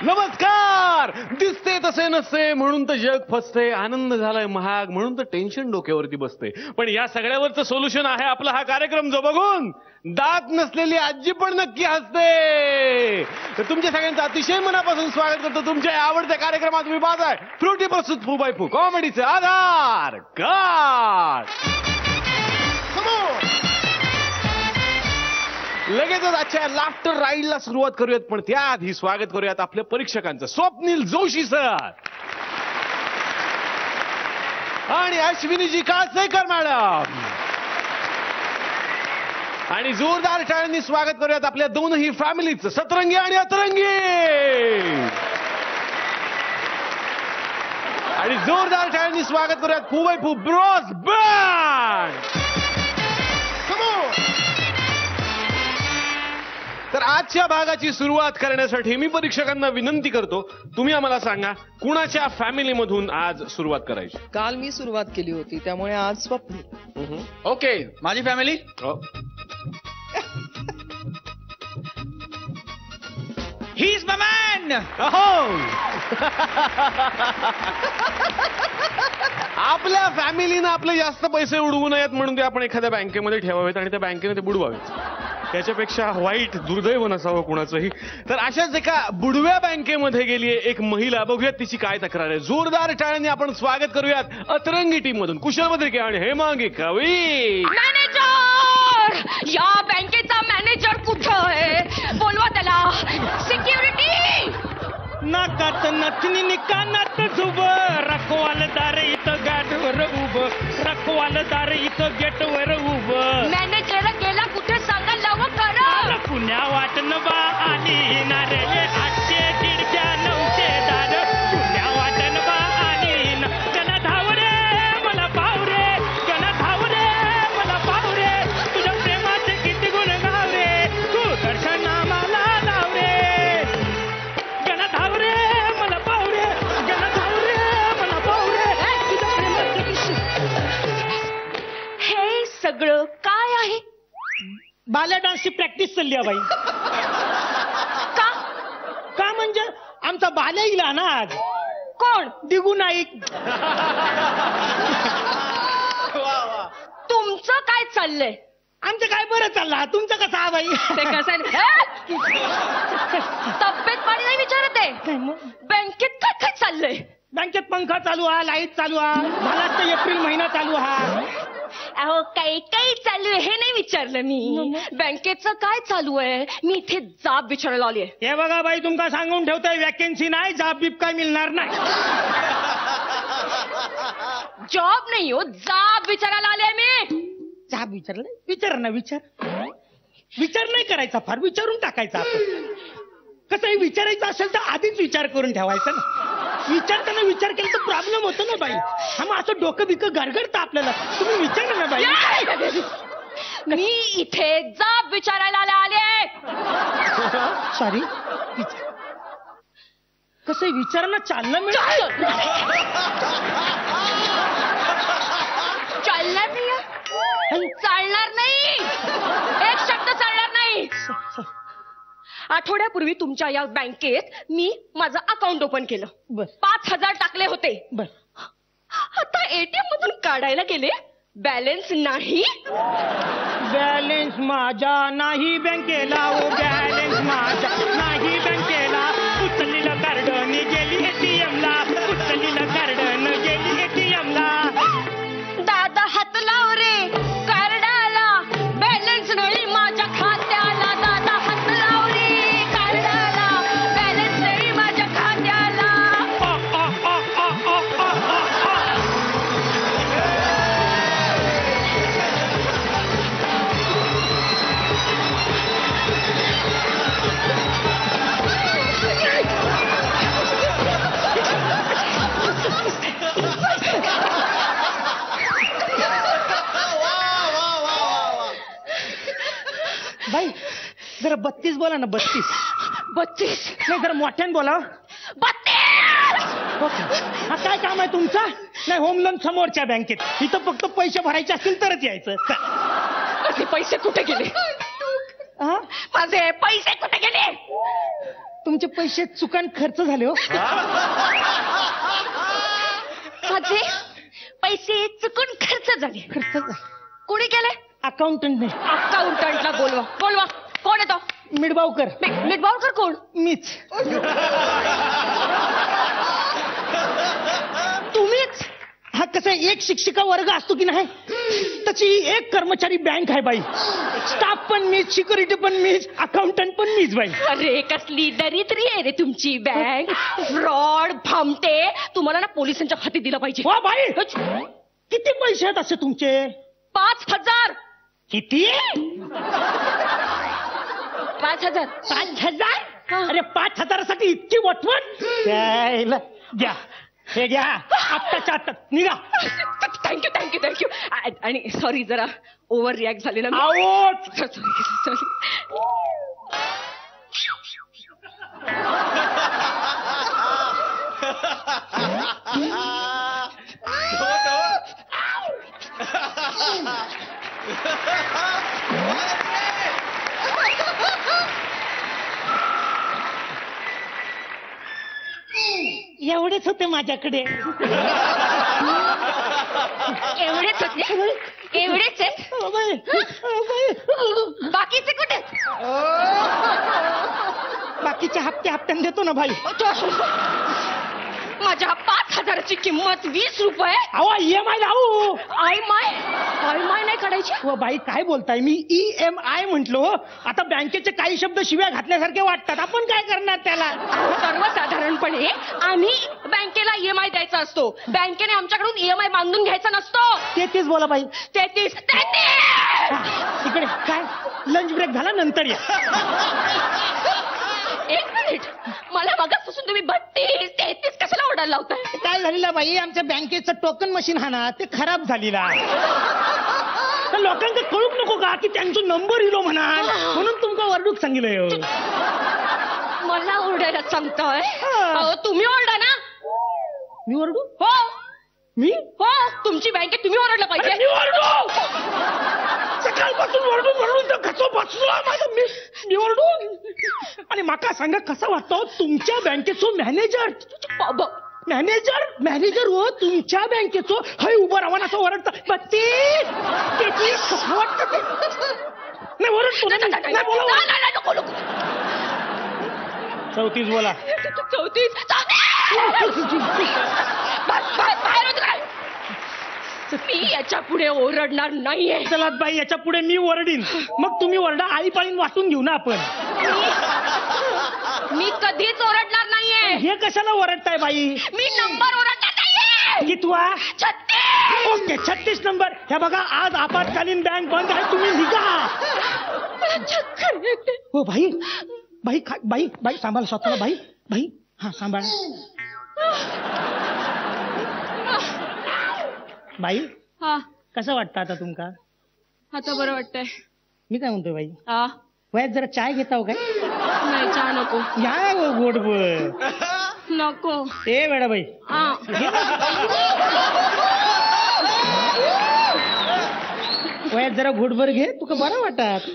नमस्कार. दिसते तसे नसते म्हणून तर जग फसते, आनंद झालाय महाग म्हणून तर टेन्शन डोक्यावरती बसते. पण या सगळ्यावरचं सोल्युशन आहे आपला हा कार्यक्रम, जो बघून दात नसलेली आजी पण नक्की हसते. तर तुमच्या सगळ्यांचं अतिशय मनापासून स्वागत करतो तुमच्या आवडत्या कार्यक्रमात. मी बाज आहे फ्रुटी प्रस्तुत फू बाय फू, कॉमेडीचे आधार कार्ड. लगेचच आजच्या लाफ्टर राईडला सुरुवात करूयात, पण त्याआधी स्वागत करूयात आपल्या परीक्षकांचं. स्वप्नील जोशी सर आणि अश्विनीजी काळसेकर मॅडम. आणि जोरदार टाळ्यांनी स्वागत करूयात आपल्या दोनही फॅमिलीचं, सतरंगी आणि अतरंगी. आणि जोरदार टाळ्यांनी स्वागत करूयात फू बाय फू ब्रॉस बँड. तर आजच्या भागाची सुरुवात करण्यासाठी मी परीक्षकांना विनंती करतो, तुम्ही आम्हाला सांगा कुणाच्या फॅमिलीमधून आज सुरुवात करायची. काल मी सुरुवात केली होती, त्यामुळे आज स्वप्नील. ओके, माझी family. He is my man. आपल्या फॅमिलीनं आपले जास्त पैसे उडवू नयेत म्हणून ते आपण एखाद्या बँकेमध्ये ठेवावेत आणि त्या बँकेने ते बुडवावेत. त्याच्यापेक्षा वाईट दुर्दैव नसावं कुणाचंही. तर अशाच एका बुडव्या बँकेमध्ये गेली एक महिला. बघूयात तिची काय तक्रार आहे. जोरदार टाळ्यांनी आपण स्वागत करूयात अतरंगी टीम मधून कुशल बद्रिके आणि हेमांगी कवी. मॅनेजर, या बँकेचा मॅनेजर कुठं आहे? बोलवा त्याला. सिक्युरिटी. नाकात नथनी कानात झुब, रखवालदार इथं गाडीवर उभं, रखवालदार इथं गेटवर उभं. मॅनेजर गेला कुठे सांगा लवकर करा. पुण्या वाटणं बा आली ना रे, 800 खिडक्या 900 दार. पुण्या वाटणं बा आली ना. गणा धाव रे मला पाव रे, गणा धाव रे मला पाव रे. तुझ्या प्रेमाचे किती गुण गाव रे, तू दर्शन मला लाव रे. गणा धाव रे मला पाव रे, गणा धाव रे मला पाव रे. तुझ्या प्रेमाचे. हे सगळं काय आहे? बाल्या डान्सची प्रॅक्टिस चालली आहे बाई. का? का म्हणजे आमचा बाल्या इला ना आज. कोण? दिगू नाईक. तुमचं काय चाललंय? आमचं काय बरं चाललं, तुमचं कसं आहे बाई? ते कसं आहे? तब्येत पाणी नाही विचारत आहे. बँकेत काय काय चाललंय? बँकेत पंखा चालू आहे, लाईट चालू आहे, मला तर एप्रिल महिना चालू आहे. अहो काही काही चालू आहे हे नाही विचारलं मी. बँकेचं काय चालू आहे? मी इथे जाब विचारायला आली आहे. हे बघा बाई, तुमका सांगून ठेवतोय, वॅकेन्सी नाही, जॉब बीब काय मिळणार नाही. जॉब नाही हो, जाब विचारायला आले मी. जॉब विचारलं? विचार ना, विचार नाही करायचा, फार विचारून टाकायचा. आपण कसं विचारायचं असेल तर आधीच विचार करून ठेवायचा ना. विचारताना विचार केला तर प्रॉब्लेम होतो ना बाई. हा मग असं डोकं बिकं गरगडतं आपल्याला. तुम्ही विचारा ना बाई. मी इथे जाब विचारायला आले. सॉरी, कसं विचारांना चालना मिळालं. चालणार नाही, चालणार नाही, एक शब्द चालणार नाही. आठवड्यापूर्वी तुमच्या या बँकेत मी माझं अकाउंट ओपन केलं. 5,000 टाकले होते. आता एटीएम मधून काढायला गेले, बॅलन्स नाही. बॅलन्स माझा नाही बँकेला, ओ बॅलन्स माझा नाही बँकेला. उचललेलं कार्डने गेली एटीएमला, उचललेलं कार्डने गेली एटीएमला. दादा हात लाव रे कार्डाला, बॅलन्स नाही माझ्या खात्याला. दादा हात लाव रे कार्डाला, बॅलन्स नाही माझ्या खात्याला. बाई जरा 32 बोला ना. 32 नाही, जरा मोठ्याने बोला. 32. हा काय काम आहे तुमचं? नाही, होम लोन समोरच्या बँकेत. इथं फक्त पैसे भरायचे असतील तरच यायचं. माझे पैसे कुठे गेले? माझे पैसे कुठे गेले? तुमचे पैसे चुकान खर्च झाले हो. माझे पैसे चुकून खर्च झाले. खर्च कोणी केले? अकाउंटंटने. अकाउंटंटला बोलवा बोलवा. कोण येतो? मिडबावकर. मिडबावकर कोण? मीच. तुम्हीच? हा कसं एक शिक्षिका वर्ग असतो की नाही तशी एक कर्मचारी बँक आहे बाई. स्टाफ पण मीच, सिक्युरिटी पण मीच, अकाउंटंट पण मीच बाई. अरे कसली दरिद्री आहे रे तुमची बँक. फ्रॉड भामटे. तुम्हाला ना पोलिसांच्या हाती दिलं पाहिजे. हो बाई. किती पैसे आहेत असे तुमचे? 5,000. किती? 5,000. 5,000? अरे 5,000साठी इतकी वटवट? द्यायला घ्या. हे घ्या आत्ताच्या आत्ता निघा. Thank you thank you thank you. आणि सॉरी जरा ओव्हर रिॲक्ट झाले ना. आउट. सॉरी. एवढेच होते माझ्याकडे. एवढेच होते? एवढेच आहे? बाकीचे कुठे? बाकीचे हप्ते हप्त्याने देतो ना भाई. माझ्या 5,000ची किंमत 20 रुपये. अहो EMI लावू. आय माय नाही काढायची. हो बाई काय बोलताय? मी EMI म्हंटलो. आता बँकेचे काही शब्द शिव्या घातल्यासारखे वाटतात. आपण काय करणार त्याला? सर्वसाधारणपणे आम्ही बँकेला EMI द्यायचा असतो. बँकेने आमच्याकडून EMI बांधून घ्यायचा नसतो. तेच बोला बाई. 33. इकडे काय लंच ब्रेक झाला नंतर या. एक मिनिट. मला मगापासून तुम्ही 32, 33 कशाला ऑर्डर लावताय? काय झालेलं बाई आमच्या बँकेचं टोकन मशीन हा ना ते खराब झालेला. तर लोकांना कळूक नको का की त्यांचा नंबर इलो म्हणा म्हणून तुमका वरडूक सांगितलं. मला ओरडायला सांगताय? तुम्ही ओरडा ना. मी ओरडू? हो मी? हो तुमची बँकेत तुम्ही ओरडलं पाहिजे. मी ओरडू? सकाळपासून ओरडून तर कसं बसलो माझं. मी ओरडू? आणि माका सांगा कसं वाटतं तुमच्या बँकेचो मॅनेजर हो तुमच्या बँकेचो हय उभं राहून असं ओरडतं. 32 कसं वाटतं ते? नाही ओरडतो नाही बोला. 34 बोला. 34. बाहेर होत काय? मी याच्या पुढे ओरडणार नाहीये. चला बाई याच्या पुढे मी ओरडीन मग तुम्ही ओरडा. आई पाळीन वाटून घेऊ ना आपण. मी कधीच ओरडणार नाहीये. हे कशाला ओरडताय बाई? मी नंबर ओरडणार नाहीये. कितवा? 36. Okay 36 number. हे बघा आज आपत्कालीन बँक बंद आहे. तुम्ही निघा. चक्कर येते. हो भाई बाई बाई बाई सांभाळ स्वतःला. बाई हा सांभाळ. बाई हा कसं वाटतं आता तुमका? आता बरं वाटतंय. मी काय म्हणतोय बाई हा वयात जरा चाय घेता हो काय? नाही चहा नको. या गोडबर नको. ए मॅडम बाई वयात जरा घोटभर घे तुका बरं वाटत.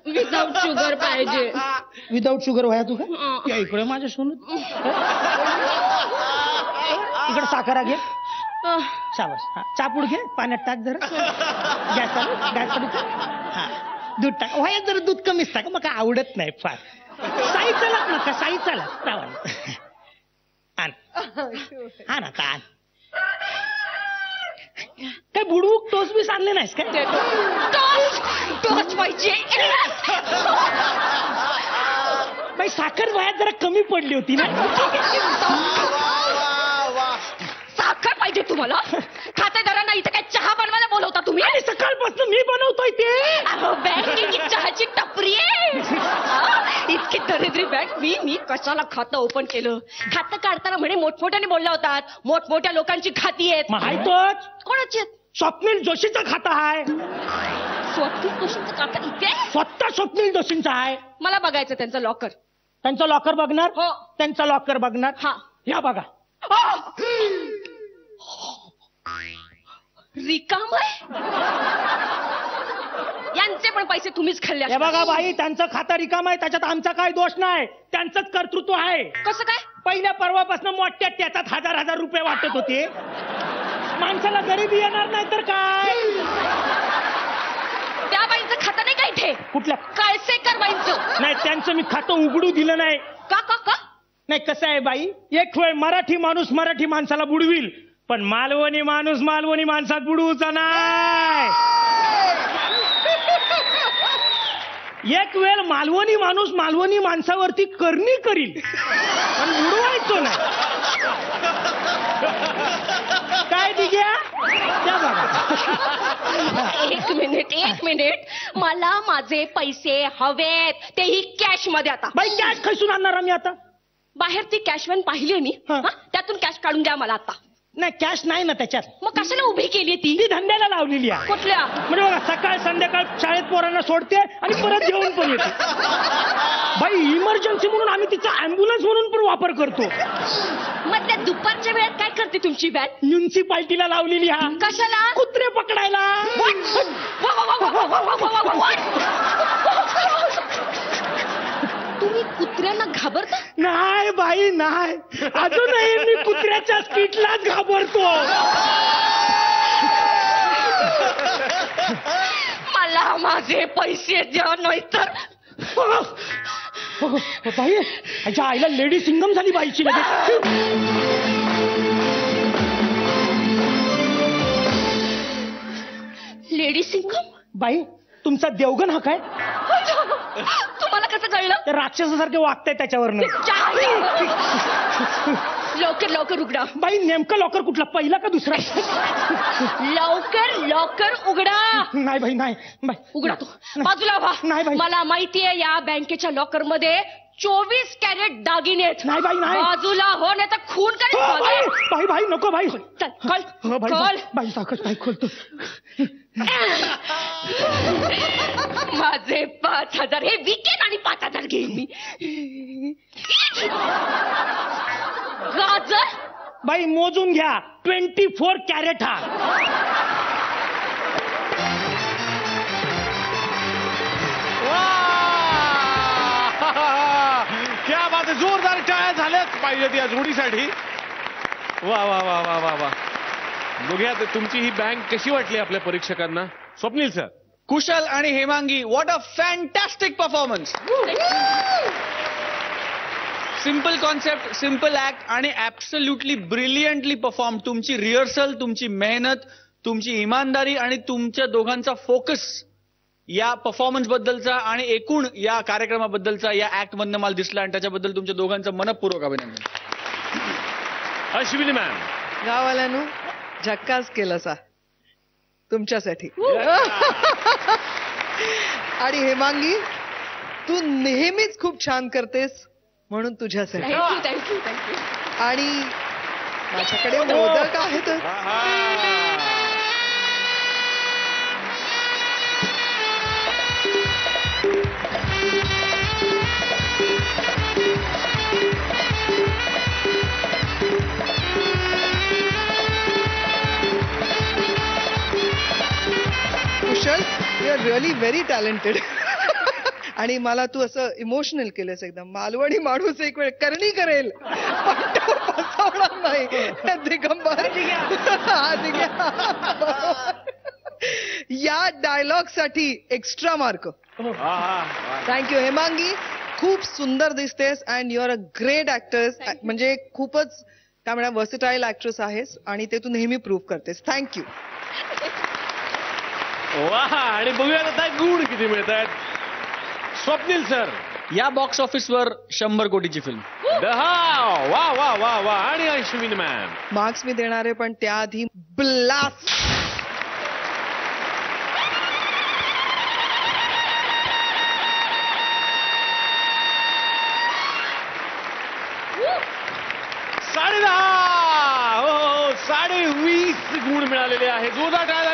विदाउट शुगर पाहिजे. विदाउट शुगर वया तुका? या इकडे माझ्या सोनत. इकडे साखरा घे. शाबास. चापूड घे पाण्यात टाक जरा. गॅस चालू हा दूध टाक. वयात जरा दूध कमीच टाक मग आवडत नाही फार. साई चालत नका साई चालत आण हा ना का काय बुडवूक टोस बीस आणले नाहीस काय? टोच पाहिजे. बाई साखर वयात जरा कमी पडली होती ना. साखर पाहिजे तुम्हाला? खातेदारांना इथे काय चहा बनवायला बोलवता तुम्ही? आणि सकाळपासून मी बनवतोय ते. बँकेची चहाची टपरी आहे. इतकी दरिद्री बँक. मी कशाला खातं ओपन केलं? खातं काढताना म्हणे मोठमोठ्याने बोलल्या होतात. मोठमोठ्या लोकांची खाती आहेत. माहितच. कोणाची आहेत? स्वप्नील जोशीचं खातं आहे. स्वप्नील जोशींचं खातं इथे? स्वतः स्वप्नील जोशींचं आहे. मला बघायचं त्यांचं लॉकर. त्यांचं लॉकर बघणार? हो. त्यांचं लॉकर बघणार. हा या बघा. रिकाम आहे. यांचे पण पैसे तुम्हीच खाल्ले हे बघा बाई, त्यांचं खातं रिकाम आहे, त्याच्यात आमचा काही दोष नाही, त्यांचंच कर्तृत्व आहे. कसं काय? पहिल्या परवापासून मोठ्या त्याच्यात हजार रुपये वाटत होते. माणसाला गरिबी येणार नाही तर काय. त्या बाईंचं खातं नाही का इथे? कुठल्या? कळसेकर बाईंचं. नाही, त्यांचं मी खातं उघडू दिलं नाही. का का का? नाही, कसं आहे बाई, एक वेळ मराठी माणूस मराठी माणसाला बुडविल, पण मालवणी माणूस मालवणी माणसात बुडवूचा नाही. एक वेळ मालवणी माणूस मालवणी माणसावरती करणी करील, पण बुडवायचो नाही. काय दिग्या? त्या बघा. एक मिनिट, मला माझे पैसे हवेत, तेही कॅश मध्ये. आता बाई, कॅश खसून आणणार आम्ही आता? बाहेर ती कॅश व्हॅन पाहिली मी. हा. त्यातून कॅश काढून द्या मला आता. नाही, कॅश नाही ना त्याच्यात. मग कशाला उभी केली ती? ती धंद्याला लावलेली आहे. कुठल्या? म्हणजे बघा, सकाळ संध्याकाळ शाळेत पोरांना सोडते आणि परत जेवण पण येते. बाई, इमर्जन्सी म्हणून आम्ही तिचा अँब्युलन्स म्हणून पण वापर करतो. मग त्या दुपारच्या वेळात काय करते तुमची व्हॅन? म्युन्सिपाल्टीला लावलेली हा. कशाला? कुत्रे पकडायला. तुम्ही कुत्र्यांना घाबरता? नाही बाई, नाही, अजूनही मी कुत्र्याच्या स्पीडलाच घाबरतो. मला माझे पैसे द्या, नाहीतर. बाई, ह्याच्या आईला लेडी सिंगम झाली बाईची लगेच. लेडी सिंगम? बाई, तुमचा देवगण हा काय? तुम्हाला कसं कळलं? ते राक्षसासारखे वागताय त्याच्यावरनं. लवकर उघडा. बाई, नेमकं लॉकर कुठला, पहिला का दुसरा? लवकर उघडा. नाही बाई, नाही बाई, उघडा तो. बाजूला व्हा. नाही बाई. मला माहितीये या बँकेच्या लॉकर मध्ये 24 कॅरेट दागिने आहेत. नाही बाई, नाही. बाजूला हो, नाही तर खून हो, करेल. बाई, बाई, नको बाई. चल, कॉल हो, बाई, कॉल. बाई, साखर बाई खोलतो. माझे 5,000 हे विकेन आणि 5,000 घेईन मी. गाजर? बाई, मोजून घ्या, 24 कॅरेट हा. क्या बात आहे, जोरदार टाळ्या झाल्याच पाहिजेत या जोडीसाठी. वा वा वा वा वा वा. बघूया तुमची ही बँक कशी वाटली आपल्या परीक्षकांना. स्वप्नील सर. कुशल आणि Hemangi, what a fantastic performance. Simple concept, simple act आणि ऍब्सोल्युटली ब्रिलियंटली परफॉर्म. तुमची रिहर्सल, तुमची मेहनत, तुमची इमानदारी आणि तुमच्या दोघांचा फोकस या परफॉर्मन्स बद्दलचा आणि एकूण या कार्यक्रमाबद्दलचा या ऍक्ट मधनं मला दिसला आणि त्याच्याबद्दल तुमच्या दोघांचं मनपूर्वक अभिनंदन. अश्विनी मॅम. गावाल्यानो झक्कास केलं सा तुमच्यासाठी. आणि हेमांगी, तू नेहमीच खूप छान करतेस म्हणून तुझ्यासाठी. थँक्यू. आणि माझ्याकडे मोदक आहेत. Kushal, you are really very talented. आणि मला तू असं इमोशनल केलंस एकदम. मालवणी माणूस एक वेळ करणी करेल पण तो फसवणार नाही. दिगंबर या डायलॉग साठी एक्स्ट्रा मार्क. थँक्यू हेमांगी. खूप सुंदर दिसतेस and you are a great actress. म्हणजे खूपच काय म्हणा वर्सेटाईल ऍक्ट्रेस आहेस आणि ते तू नेहमी प्रूव्ह करतेस. थँक्यू. वा. आणि बघूया आता गुण किती मिळत आहेत. स्वप्नील सर. या बॉक्स ऑफिसवर 100 कोटीची फिल्म. 10. वा वा वा वा. आणि अश्विनी मॅम. मार्क्स मी देणार आहे पण त्याआधी ब्लास्ट. $10.5. हो, 20.5 गुण मिळालेले आहे. जोरदार टाळ्या.